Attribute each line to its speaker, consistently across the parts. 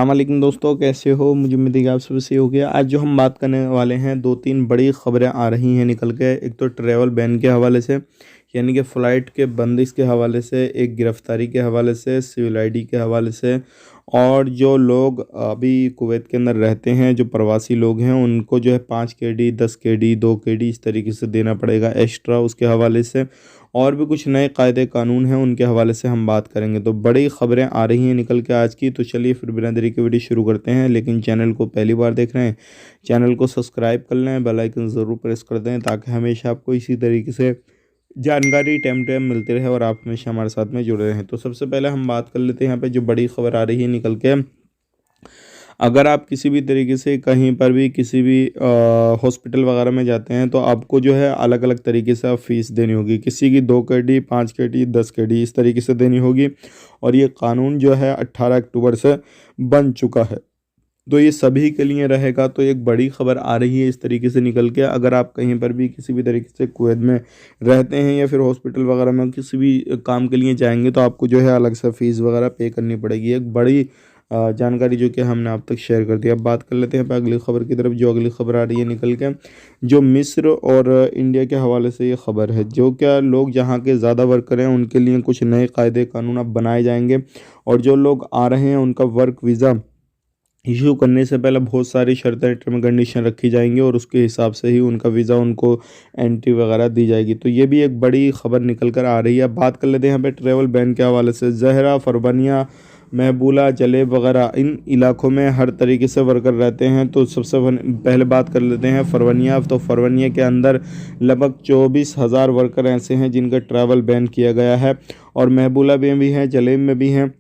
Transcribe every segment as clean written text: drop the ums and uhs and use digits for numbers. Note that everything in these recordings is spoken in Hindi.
Speaker 1: अस्सलाम वालेकुम दोस्तों, कैसे हो? मुझे उम्मीद है कि आप सब सही हो गया। आज जो हम बात करने वाले हैं, 2-3 बड़ी ख़बरें आ रही हैं निकल के। एक तो ट्रैवल बैन के हवाले से, यानी कि फ़्लाइट के बंदिश के हवाले से, एक गिरफ़्तारी के हवाले से, सिविल आईडी के हवाले से, और जो लोग अभी कुवैत के अंदर रहते हैं, जो प्रवासी लोग हैं, उनको जो है 5 केडी, 10 केडी, 2 केडी इस तरीके से देना पड़ेगा एक्स्ट्रा, उसके हवाले से। और भी कुछ नए कायदे कानून हैं, उनके हवाले से हम बात करेंगे। तो बड़ी ख़बरें आ रही हैं निकल के आज की। तो चलिए फिर बिना देरी के वीडियो शुरू करते हैं। लेकिन चैनल को पहली बार देख रहे हैं, चैनल को सब्सक्राइब कर लें, बेल आइकन ज़रूर प्रेस कर दें, ताकि हमेशा आपको इसी तरीके से जानकारी टाइम टाइम मिलती रहे और आप हमेशा हमारे साथ में जुड़े रहें। तो सबसे पहले हम बात कर लेते हैं यहाँ पे जो बड़ी ख़बर आ रही है निकल के। अगर आप किसी भी तरीके से कहीं पर भी किसी भी हॉस्पिटल वगैरह में जाते हैं, तो आपको जो है अलग अलग तरीके से आप फ़ीस देनी होगी। किसी की 2 केडी, 5 केडी, 10 केडी इस तरीके से देनी होगी। और ये कानून जो है 18 अक्टूबर से बन चुका है, तो ये सभी के लिए रहेगा। तो एक बड़ी ख़बर आ रही है इस तरीके से निकल के। अगर आप कहीं पर भी किसी भी तरीके से कुवैत में रहते हैं या फिर हॉस्पिटल वगैरह में किसी भी काम के लिए जाएंगे, तो आपको जो है अलग से फ़ीस वगैरह पे करनी पड़ेगी। एक बड़ी जानकारी जो कि हमने आप तक शेयर कर दी। अब बात कर लेते हैं अगली ख़बर की तरफ। जो अगली ख़बर आ रही है निकल के, जो मिस्र और इंडिया के हवाले से ये ख़बर है। जो क्या लोग जहाँ के ज़्यादा वर्कर हैं, उनके लिए कुछ नए कायदे कानून अब बनाए जाएंगे। और जो लोग आ रहे हैं, उनका वर्क वीज़ा इशू करने से पहले बहुत सारी शर्तें, टर्म कंडीशन रखी जाएंगी, और उसके हिसाब से ही उनका वीज़ा उनको एंट्री वगैरह दी जाएगी। तो ये भी एक बड़ी ख़बर निकल कर आ रही है। बात कर लेते हैं यहाँ पे ट्रैवल बैन के हवाले से। ज़हरा, फरबनिया, महबूला, जलेब वगैरह इन इलाकों में हर तरीके से वर्कर रहते हैं। तो सबसे पहले बात कर लेते हैं फरवनिया। तो फरवनिया के अंदर लगभग 24,000 वर्कर ऐसे हैं जिनका ट्रैवल बैन किया गया है। और महबूला में भी हैं, जलेब में भी हैं।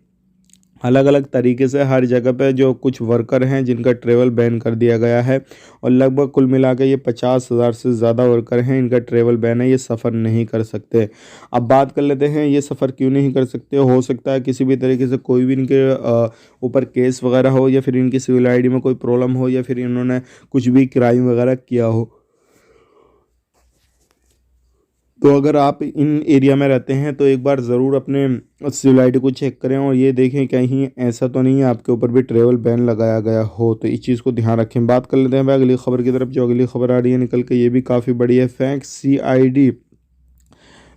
Speaker 1: अलग अलग तरीके से हर जगह पे जो कुछ वर्कर हैं जिनका ट्रैवल बैन कर दिया गया है। और लगभग कुल मिला के ये 50,000 से ज़्यादा वर्कर हैं, इनका ट्रैवल बैन है, ये सफ़र नहीं कर सकते। अब बात कर लेते हैं ये सफ़र क्यों नहीं कर सकते। हो सकता है किसी भी तरीके से कोई भी इनके ऊपर केस वगैरह हो, या फिर इनकी सिविल आईडी में कोई प्रॉब्लम हो, या फिर इन्होंने कुछ भी क्राइम वगैरह किया हो। तो अगर आप इन एरिया में रहते हैं, तो एक बार ज़रूर अपने सिविल आईडी को चेक करें और ये देखें कहीं ऐसा तो नहीं है आपके ऊपर भी ट्रैवल बैन लगाया गया हो। तो इस चीज़ को ध्यान रखें। बात कर लेते हैं भाई अगली ख़बर की तरफ। जो अगली ख़बर आ रही है निकल के, ये भी काफ़ी बड़ी है। फेक CID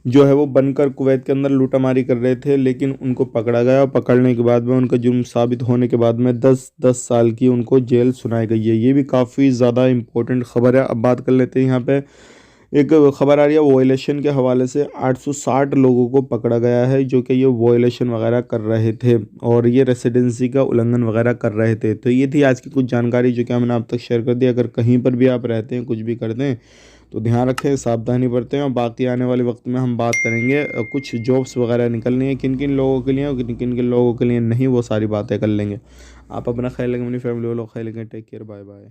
Speaker 1: जो है वो बनकर कुवैत के अंदर लूटामारी कर रहे थे, लेकिन उनको पकड़ा गया। और पकड़ने के बाद में उनका जुर्म साबित होने के बाद में 10-10 साल की उनको जेल सुनाई गई है। ये भी काफ़ी ज़्यादा इंपॉर्टेंट ख़बर है। अब बात कर लेते हैं यहाँ पे एक खबर आ रही है वॉयलेशन के हवाले से। 860 लोगों को पकड़ा गया है जो कि ये वॉयलेशन वगैरह कर रहे थे, और ये रेसिडेंसी का उल्लंघन वगैरह कर रहे थे। तो ये थी आज की कुछ जानकारी जो कि हमने आप तक शेयर कर दी। अगर कहीं पर भी आप रहते हैं, कुछ भी करते हैं, तो ध्यान रखें, सावधानी बरतें। और बाकी आने वाले वक्त में हम बात करेंगे कुछ जॉब्स वगैरह निकलनी है किन किन लोगों के लिए और किन किन लोगों के लिए नहीं, वो सारी बातें कर लेंगे। आप अपना ख्याल रखें, अपनी फैमिली वालों का ख्याल रखें। Take care, bye bye.